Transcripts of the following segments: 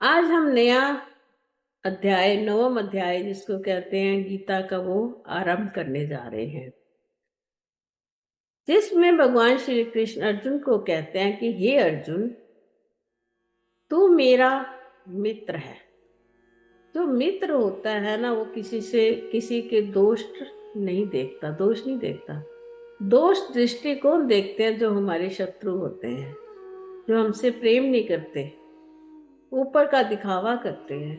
आज हम नया अध्याय, नवम अध्याय जिसको कहते हैं गीता का, वो आरंभ करने जा रहे हैं, जिसमें भगवान श्री कृष्ण अर्जुन को कहते हैं कि हे अर्जुन, तू मेरा मित्र है। जो मित्र होता है ना, वो किसी के दोष नहीं देखता, दोष नहीं देखता। दोष दृष्टि कौन देखते हैं? जो हमारे शत्रु होते हैं, जो हमसे प्रेम नहीं करते, ऊपर का दिखावा करते हैं,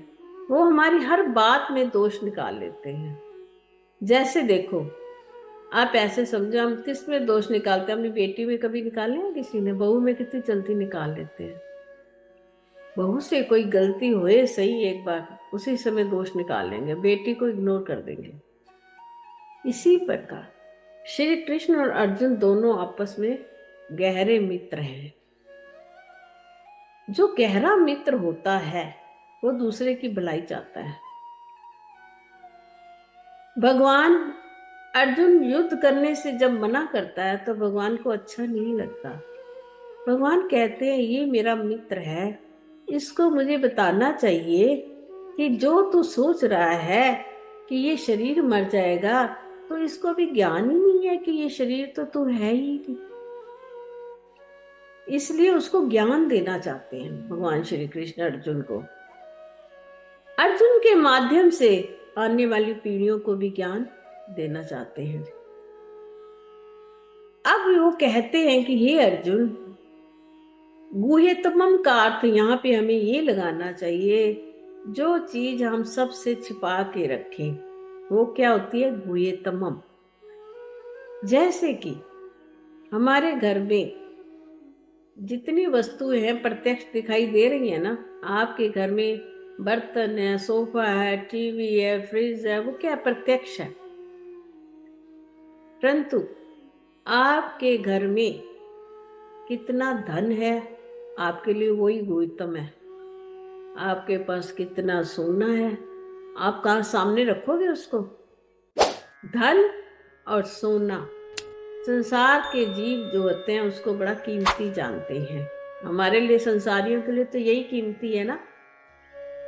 वो हमारी हर बात में दोष निकाल लेते हैं। जैसे देखो, आप ऐसे समझो, हम किस में दोष निकालते हैं? अपनी बेटी में कभी निकाले हैं किसी ने? बहू में कितनी जल्दी निकाल लेते हैं। बहू से कोई गलती होए सही, एक बार उसी समय दोष निकाल लेंगे, बेटी को इग्नोर कर देंगे। इसी प्रकार श्री कृष्ण और अर्जुन दोनों आपस में गहरे मित्र हैं। जो गहरा मित्र होता है वो दूसरे की भलाई चाहता है। भगवान अर्जुन युद्ध करने से जब मना करता है तो भगवान को अच्छा नहीं लगता। भगवान कहते हैं ये मेरा मित्र है, इसको मुझे बताना चाहिए कि जो तू सोच रहा है कि ये शरीर मर जाएगा, तो इसको भी ज्ञान ही नहीं है कि ये शरीर तो तू है ही नहीं। इसलिए उसको ज्ञान देना चाहते हैं भगवान श्री कृष्ण अर्जुन को। अर्जुन के माध्यम से आने वाली पीढ़ियों को भी ज्ञान देना चाहते हैं। अब वो कहते हैं कि हे अर्जुन, गुह्यतमम का अर्थ यहाँ पे हमें ये लगाना चाहिए, जो चीज हम सबसे छिपा के रखें वो क्या होती है? गुह्यतमम। जैसे कि हमारे घर में जितनी वस्तुएं हैं प्रत्यक्ष दिखाई दे रही है ना। आपके घर में बर्तन है, सोफा है, टीवी है, फ्रिज है, वो क्या प्रत्यक्ष है। परंतु आपके घर में कितना धन है, आपके लिए वही गुह्यतम है। आपके पास कितना सोना है, आप कहाँ सामने रखोगे उसको? धन और सोना, संसार के जीव जो होते हैं उसको बड़ा कीमती जानते हैं। हमारे लिए, संसारियों के लिए तो यही कीमती है ना,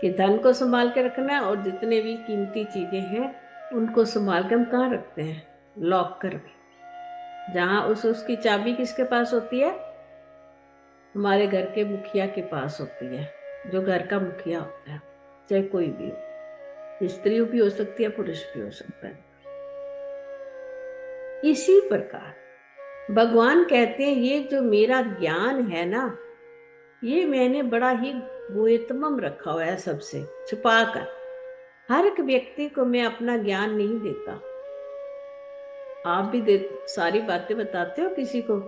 कि धन को संभाल के रखना है, और जितने भी कीमती चीजें हैं उनको संभाल के हम कहाँ रखते हैं? लॉकर में। जहाँ उसकी चाबी किसके पास होती है? हमारे घर के मुखिया के पास होती है, जो घर का मुखिया होता है, चाहे कोई भी हो, स्त्री भी हो सकती है, पुरुष भी हो सकता है। इसी प्रकार भगवान कहते हैं ये जो मेरा ज्ञान है ना, ये मैंने बड़ा ही गुह्यतम रखा हुआ है, सबसे छुपा कर। हर एक व्यक्ति को मैं अपना ज्ञान नहीं देता। आप भी सारी बातें बताते हो किसी को?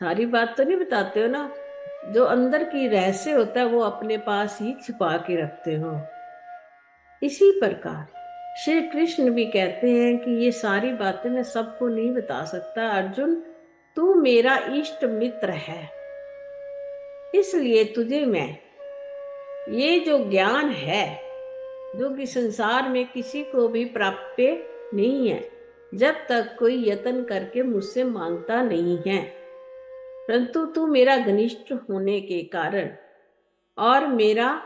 सारी बात तो नहीं बताते हो ना। जो अंदर की रहस्य होता है वो अपने पास ही छुपा के रखते हो। इसी प्रकार श्री कृष्ण भी कहते हैं कि ये सारी बातें मैं सबको नहीं बता सकता अर्जुन, तू मेरा इष्ट मित्र है, इसलिए तुझे मैं ये जो ज्ञान है, जो कि संसार में किसी को भी प्राप्य नहीं है जब तक कोई यत्न करके मुझसे मांगता नहीं है, परंतु तू मेरा घनिष्ठ होने के कारण और मेरा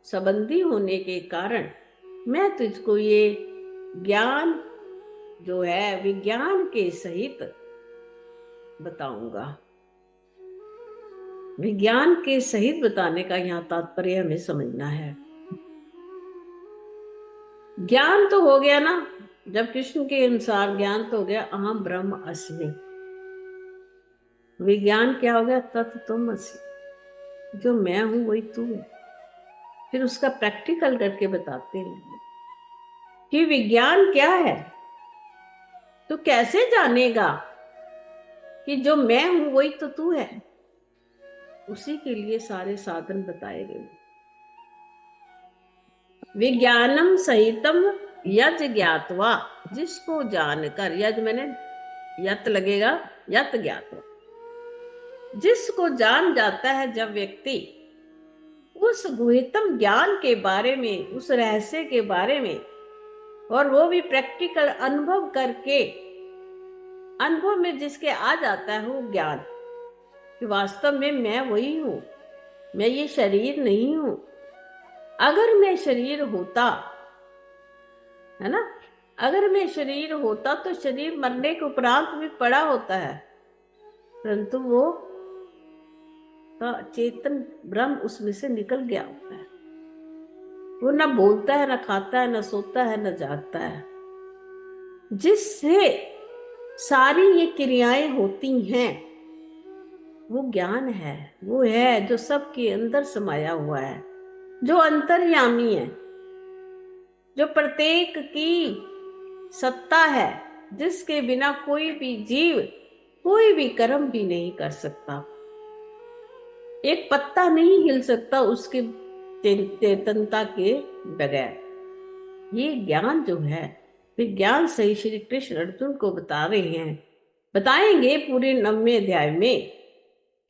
संबंधी होने के कारण मैं तुझको ये ज्ञान जो है विज्ञान के सहित बताऊंगा। विज्ञान के सहित बताने का यहाँ तात्पर्य हमें समझना है। ज्ञान तो हो गया ना, जब कृष्ण के अनुसार ज्ञान तो हो गया, अहम ब्रह्म अस्मि। विज्ञान क्या हो गया? तत्त्वमसि, जो मैं हूं वही तू है। फिर उसका प्रैक्टिकल करके बताते हैं कि विज्ञान क्या है। तो कैसे जानेगा कि जो मैं हूं वही तो तू है? उसी के लिए सारे साधन बताए गए। विज्ञानम सहितम यज ज्ञातवा, जिसको जानकर, यज मैंने यत लगेगा, यत ज्ञातवा, जिसको जान जाता है जब व्यक्ति उस गुह्यतम ज्ञान के बारे में, उस रहस्य के बारे में, और वो भी प्रैक्टिकल अनुभव करके, अनुभव में जिसके आ जाता है वो ज्ञान कि वास्तव में मैं वही हूं, मैं ये शरीर नहीं हूं, अगर मैं शरीर होता, है ना, अगर मैं शरीर होता तो शरीर मरने के उपरांत भी पड़ा होता है, परंतु वो का चेतन ब्रह्म उसमें से निकल गया होता है। वो ना बोलता है, ना खाता है, ना सोता है, ना जागता है। जिससे सारी ये क्रियाएं होती हैं वो ज्ञान है। वो है जो सबके अंदर समाया हुआ है, जो अंतर्यामी है, जो प्रत्येक की सत्ता है, जिसके बिना कोई भी जीव कोई भी कर्म भी नहीं कर सकता। एक पत्ता नहीं हिल सकता उसके चेतनता के बगैर। ये ज्ञान जो है, विज्ञान सही श्री कृष्ण अर्जुन को बता रहे हैं, बताएंगे पूरे 9वें अध्याय में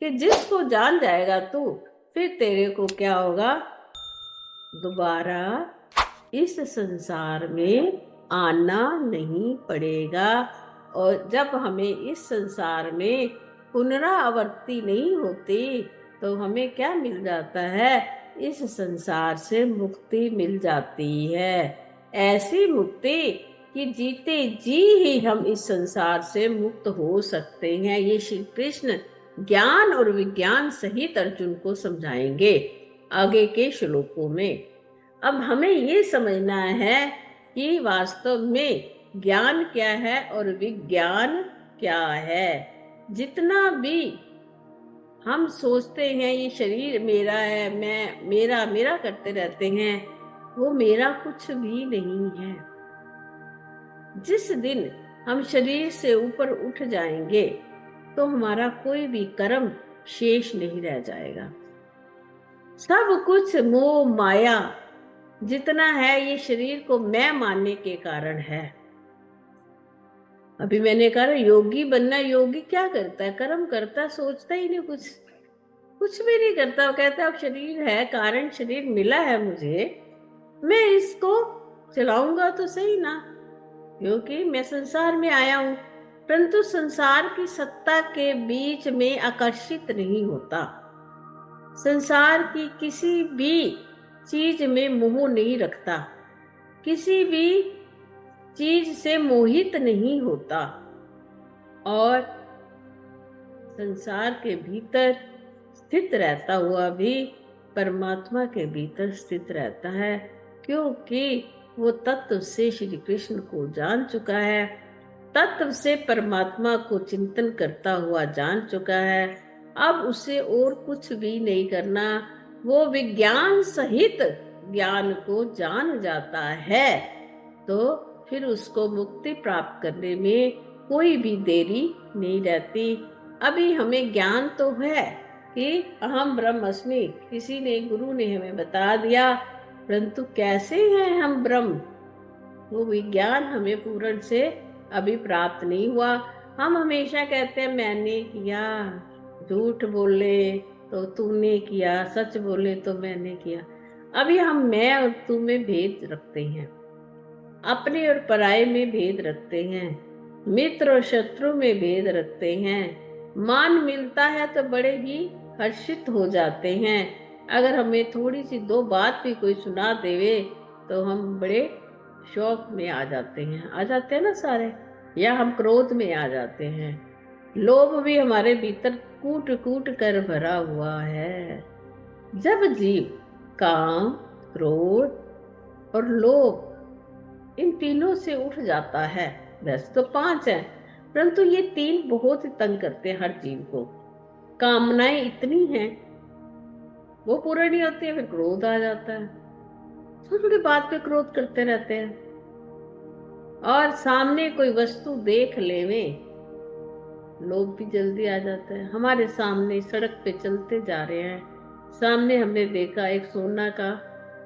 कि जिसको जान जाएगा तू, फिर तेरे को क्या होगा, दोबारा इस संसार में आना नहीं पड़ेगा। और जब हमें इस संसार में पुनरावृत्ति नहीं होती तो हमें क्या मिल जाता है, इस संसार से मुक्ति मिल जाती है। ऐसी मुक्ति कि जीते जी ही हम इस संसार से मुक्त हो सकते हैं। ये श्री कृष्ण ज्ञान और विज्ञान सहित अर्जुन को समझाएंगे आगे के श्लोकों में। अब हमें ये समझना है कि वास्तव में ज्ञान क्या है और विज्ञान क्या है। जितना भी हम सोचते हैं ये शरीर मेरा है, मैं मेरा मेरा करते रहते हैं, वो मेरा कुछ भी नहीं है। जिस दिन हम शरीर से ऊपर उठ जाएंगे तो हमारा कोई भी कर्म शेष नहीं रह जाएगा। सब कुछ मोह माया जितना है ये शरीर को मैं मानने के कारण है। अभी मैंने कहा योगी बनना, योगी क्या करता है, कर्म करता है, सोचता ही नहीं, कुछ भी नहीं करता। वो कहता है अब शरीर है, कारण शरीर मिला है मुझे, मैं इसको चलाऊंगा तो सही ना, क्योंकि मैं संसार में आया हूं। परंतु संसार की सत्ता के बीच में आकर्षित नहीं होता, संसार की किसी भी चीज में मोह नहीं रखता, किसी भी चीज से मोहित नहीं होता, और संसार के भीतर स्थित रहता हुआ भी परमात्मा के भीतर स्थित रहता है, क्योंकि वो तत्व से श्री कृष्ण को जान चुका है, तत्व से परमात्मा को चिंतन करता हुआ जान चुका है। अब उसे और कुछ भी नहीं करना, वो विज्ञान सहित ज्ञान को जान जाता है, तो फिर उसको मुक्ति प्राप्त करने में कोई भी देरी नहीं रहती। अभी हमें ज्ञान तो है कि अहम ब्रह्मस्मि, किसी ने, गुरु ने हमें बता दिया, परंतु कैसे हैं हम ब्रह्म, वो विज्ञान हमें पूर्ण से अभी प्राप्त नहीं हुआ। हम हमेशा कहते हैं मैंने किया, झूठ बोले तो तूने किया, सच बोले तो मैंने किया। अभी हम मैं और तू में भेद रखते हैं, अपने और पराये में भेद रखते हैं, मित्र और शत्रु में भेद रखते हैं। मान मिलता है तो बड़े ही हर्षित हो जाते हैं, अगर हमें थोड़ी सी दो बात भी कोई सुना देवे तो हम बड़े शौक में आ जाते हैं ना सारे, या हम क्रोध में आ जाते हैं। लोभ भी हमारे भीतर कूट कूट कर भरा हुआ है। जब जीव काम, क्रोध और लोभ इन तीनों से उठ जाता है, वैसे तो 5 हैं, परंतु ये 3 बहुत ही तंग करते हैं हर जीव को। कामनाएं इतनी हैं, वो पूरा नहीं होती है, फिर क्रोध आ जाता है, छोटी छोटी बात पे क्रोध करते रहते हैं। और सामने कोई वस्तु देख लेवे, लोभ भी जल्दी आ जाता है। हमारे सामने सड़क पे चलते जा रहे हैं, सामने हमने देखा एक सोना का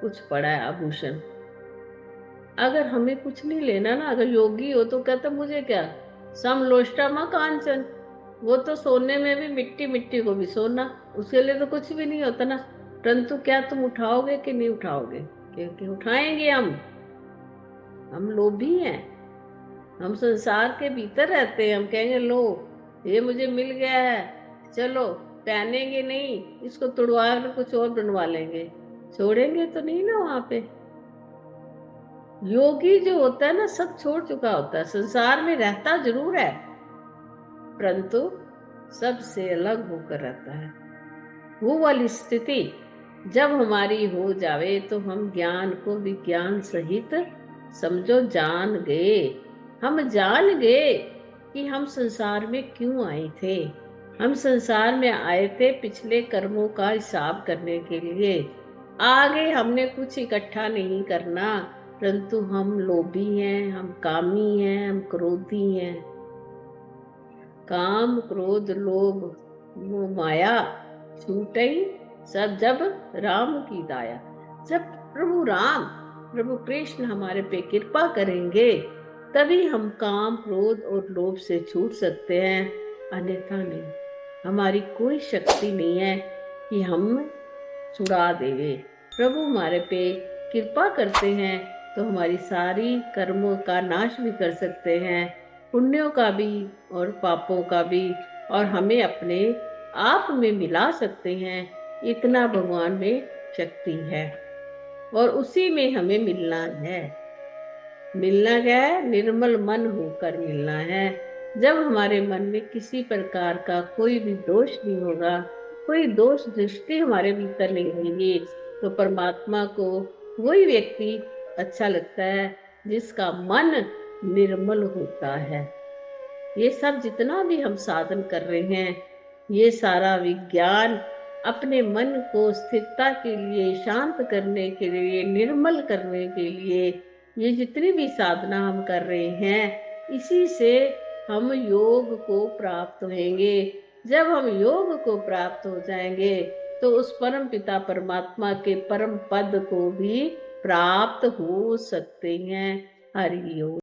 कुछ पड़ा है आभूषण, अगर हमें कुछ नहीं लेना ना, अगर योगी हो तो कहता मुझे क्या, समलोष्टा कांचन, वो तो सोने में भी मिट्टी, मिट्टी को भी सोना, उसके लिए तो कुछ भी नहीं होता ना। परंतु क्या तुम उठाओगे कि नहीं उठाओगे, क्योंकि उठाएंगे हम लोभी हैं, हम संसार के भीतर रहते हैं। हम कहेंगे लो ये मुझे मिल गया है, चलो पहनेंगे नहीं, इसको तुड़वा कर कुछ और बनवा लेंगे, छोड़ेंगे तो नहीं ना वहां पे। योगी जो होता है ना, सब छोड़ चुका होता है, संसार में रहता जरूर है परंतु सबसे अलग होकर रहता है। वो वाली स्थिति जब हमारी हो जावे तो हम ज्ञान को विज्ञान सहित समझो जान गए। हम जान गए कि हम संसार में क्यों आए थे। हम संसार में आए थे पिछले कर्मों का हिसाब करने के लिए। आगे हमने कुछ इकट्ठा नहीं करना, परंतु हम लोभी हैं, हम कामी हैं, हम क्रोधी हैं। काम क्रोध लोभ मोह माया छूटई सब जब राम की दाया। जब प्रभु राम, प्रभु कृष्ण हमारे पे कृपा करेंगे तभी हम काम क्रोध और लोभ से छूट सकते हैं, अन्यथा नहीं। हमारी कोई शक्ति नहीं है कि हम छुड़ा देवे। प्रभु हमारे पे कृपा करते हैं तो हमारी सारी कर्मों का नाश भी कर सकते हैं, पुण्यों का भी और पापों का भी, और हमें अपने आप में मिला सकते हैं। इतना भगवान में शक्ति है और उसी में हमें मिलना है। मिलना क्या है? निर्मल मन होकर मिलना है। जब हमारे मन में किसी प्रकार का कोई भी दोष नहीं होगा, कोई दोष दृष्टि हमारे भीतर नहीं रहेगी, तो परमात्मा को वही व्यक्ति अच्छा लगता है जिसका मन निर्मल होता है। ये सब जितना भी हम साधन कर रहे हैं, ये सारा विज्ञान अपने मन को स्थिरता के लिए, शांत करने के लिए, निर्मल करने के लिए, ये जितनी भी साधना हम कर रहे हैं, इसी से हम योग को प्राप्त होंगे। जब हम योग को प्राप्त हो जाएंगे तो उस परम पिता परमात्मा के परम पद को भी प्राप्त हो सकते हैं। हरि ओम।